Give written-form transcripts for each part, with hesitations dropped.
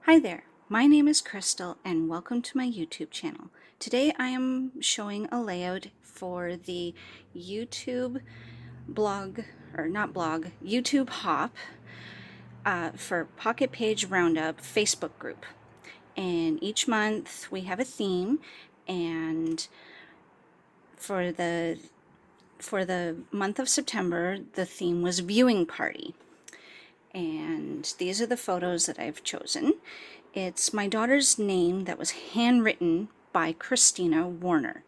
Hi there, my name is Crystal and welcome to my YouTube channel. Today I am showing a layout for the YouTube blog, or not blog, YouTube Hop for Pocket Page Roundup Facebook group. And each month we have a theme, and for the month of September the theme was viewing party. And these are the photos that I've chosen. It's my daughter's name that was handwritten by Kristina Werner.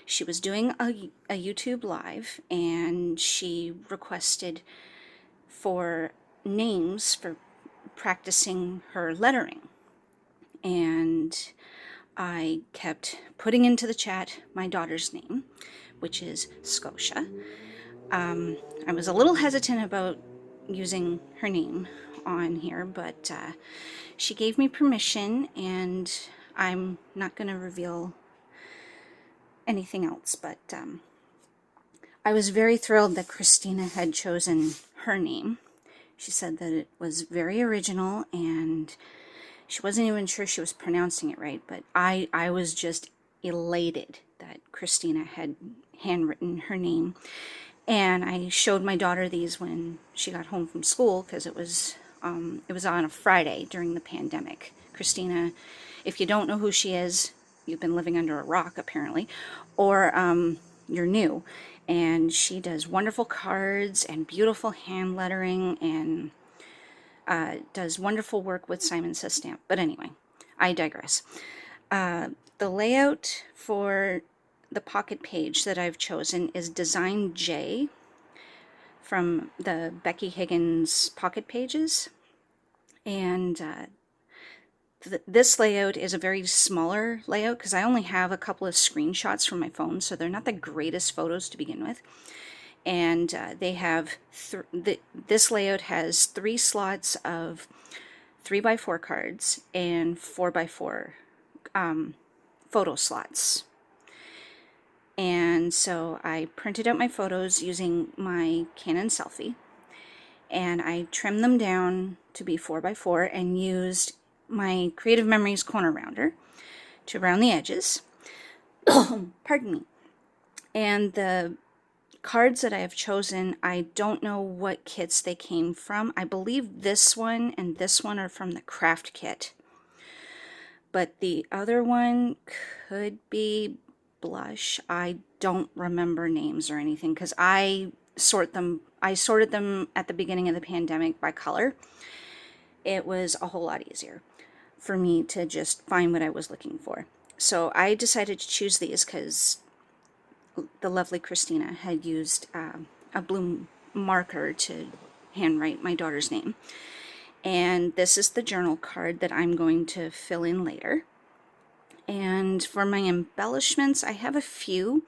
She was doing a YouTube live and she requested for names for practicing her lettering. And I kept putting into the chat my daughter's name, which is Scotia. I was a little hesitant about using her name on here, but she gave me permission, and I'm not going to reveal anything else, but I was very thrilled that Kristina had chosen her name. She said that it was very original, and she wasn't even sure she was pronouncing it right, but I was just elated that Kristina had handwritten her name. And I showed my daughter these when she got home from school, because it was on a Friday during the pandemic. Kristina, if you don't know who she is, you've been living under a rock apparently, or you're new. And she does wonderful cards and beautiful hand lettering, and does wonderful work with Simon Says Stamp. But anyway, I digress. The layout for the pocket page that I've chosen is Design J from the Becky Higgins pocket pages. And this layout is a very smaller layout because I only have a couple of screenshots from my phone, so they're not the greatest photos to begin with. And they have this layout has 3 slots of 3x4 cards and 4x4 photo slots. And so I printed out my photos using my Canon Selfie, and I trimmed them down to be 4x4 and used my Creative Memories corner rounder to round the edges. Pardon me. And the cards that I have chosen, I don't know what kits they came from. I believe this one and this one are from the craft kit, but the other one could be blush. I don't remember names or anything because I sorted them at the beginning of the pandemic by color. It was a whole lot easier for me to just find what I was looking for. So I decided to choose these because the lovely Kristina had used a blue marker to handwrite my daughter's name. And this is the journal card that I'm going to fill in later. And for my embellishments, I have a few.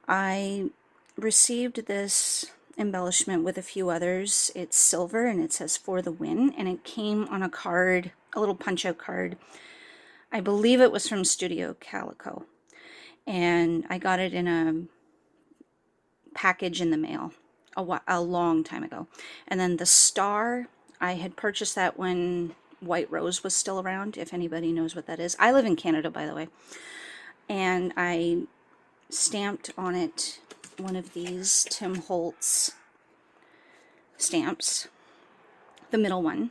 I received this embellishment with a few others. It's silver and it says "For the Win," and it came on a card, a little punch-out card. I believe it was from Studio Calico, and I got it in a package in the mail a long time ago. And then the star, I had purchased that when White Rose was still around, if anybody knows what that is. I live in Canada, by the way. And I stamped on it one of these Tim Holtz stamps, the middle one,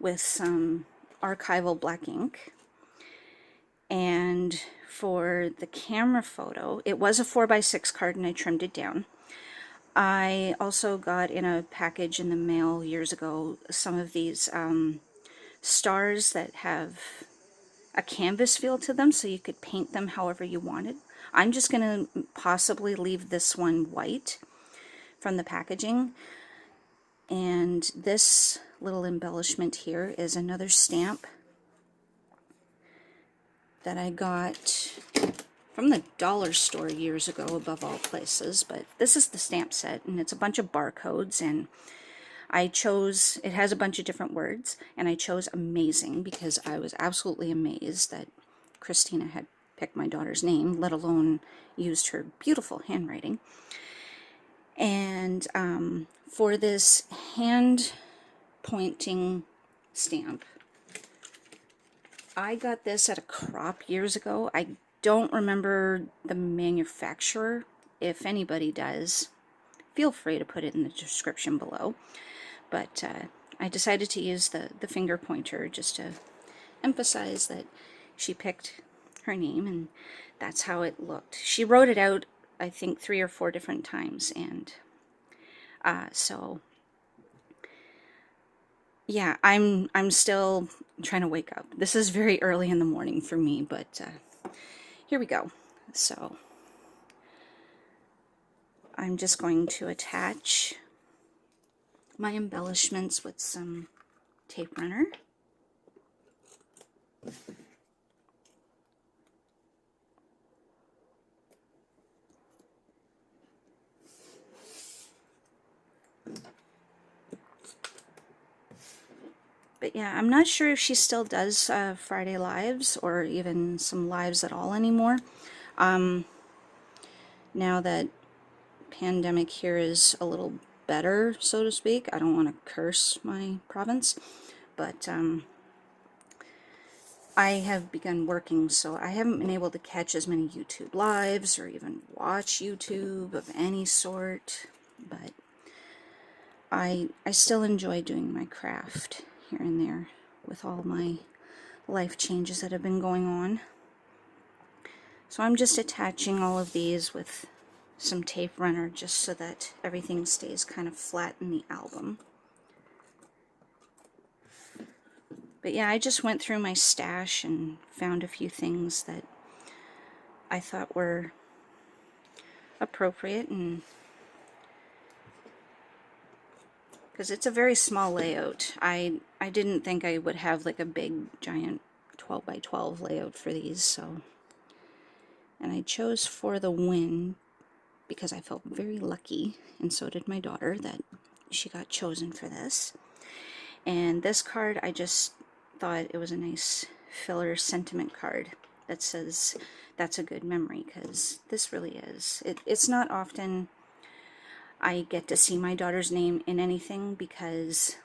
with some archival black ink. And for the camera photo, it was a 4x6 card and I trimmed it down. I also got in a package in the mail years ago some of these stars that have a canvas feel to them, so you could paint them however you wanted. I'm just going to possibly leave this one white from the packaging. And this little embellishment here is another stamp that I got from the dollar store years ago, above all places. But this is the stamp set, and it's a bunch of barcodes, and I chose, it has a bunch of different words, and I chose amazing because I was absolutely amazed that Kristina had picked my daughter's name, let alone used her beautiful handwriting. And for this hand pointing stamp, I got this at a crop years ago. I don't remember the manufacturer. If anybody does, feel free to put it in the description below. But I decided to use the finger pointer just to emphasize that she picked her name, and that's how it looked. She wrote it out, I think, 3 or 4 different times, and so yeah, I'm still trying to wake up. This is very early in the morning for me, but here we go. So I'm just going to attach my embellishments with some tape runner. But yeah, I'm not sure if she still does Friday lives or even some lives at all anymore. Now that pandemic here is a little better, so to speak. I don't want to curse my province, but I have begun working, so I haven't been able to catch as many YouTube lives or even watch YouTube of any sort, but I still enjoy doing my craft here and there with all my life changes that have been going on. So I'm just attaching all of these with some tape runner just so that everything stays kind of flat in the album. But yeah, I just went through my stash and found a few things that I thought were appropriate, and because it's a very small layout. I didn't think I would have like a big giant 12 by 12 layout for these, so, and I chose For the Win because I felt very lucky, and so did my daughter, that she got chosen for this. And this card, I just thought it was a nice filler sentiment card that says that's a good memory, because this really is. It's not often I get to see my daughter's name in anything, because,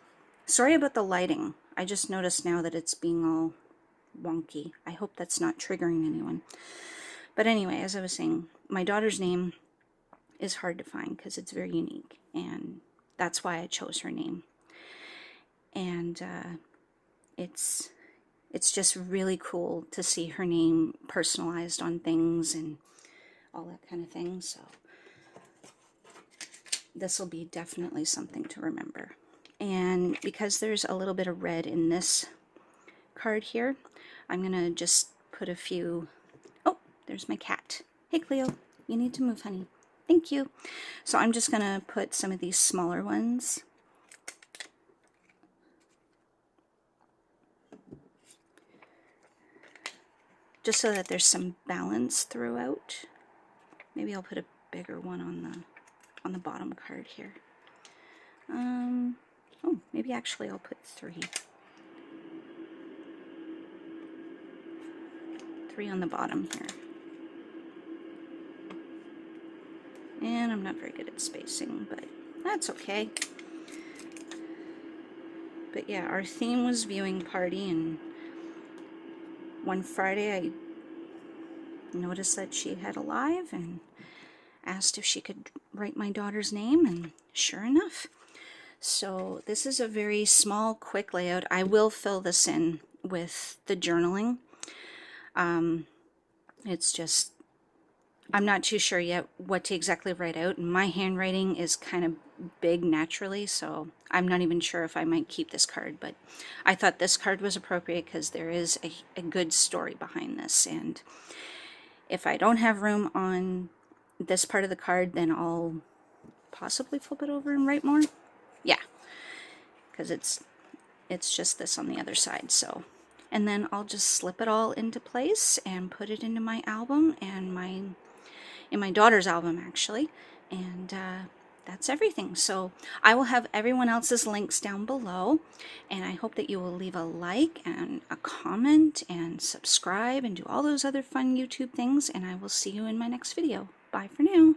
sorry about the lighting, I just noticed now that it's being all wonky. I hope that's not triggering anyone. But anyway, as I was saying, my daughter's name is hard to find because it's very unique, and that's why I chose her name. And it's just really cool to see her name personalized on things and all that kind of thing. So this will be definitely something to remember. And because there's a little bit of red in this card here, I'm gonna just put a few. Oh, there's my cat. Hey Cleo, you need to move, honey. Thank you. So I'm just gonna put some of these smaller ones just so that there's some balance throughout. Maybe I'll put a bigger one on the bottom card here. Oh, maybe actually I'll put 3. 3 on the bottom here. And I'm not very good at spacing, but that's okay. But yeah, our theme was viewing party, and one Friday I noticed that she had a live and asked if she could write my daughter's name, and sure enough. So this is a very small, quick layout. I will fill this in with the journaling. It's just, I'm not too sure yet what to exactly write out. My handwriting is kind of big naturally, so I'm not even sure if I might keep this card, but I thought this card was appropriate because there is a good story behind this, and if I don't have room on this part of the card, then I'll possibly flip it over and write more. Yeah, because it's just this on the other side. So, and then I'll just slip it all into place and put it into my album, and in my daughter's album actually, and that's everything. So I will have everyone else's links down below, and I hope that you will leave a like and a comment and subscribe and do all those other fun YouTube things, and I will see you in my next video. Bye for now.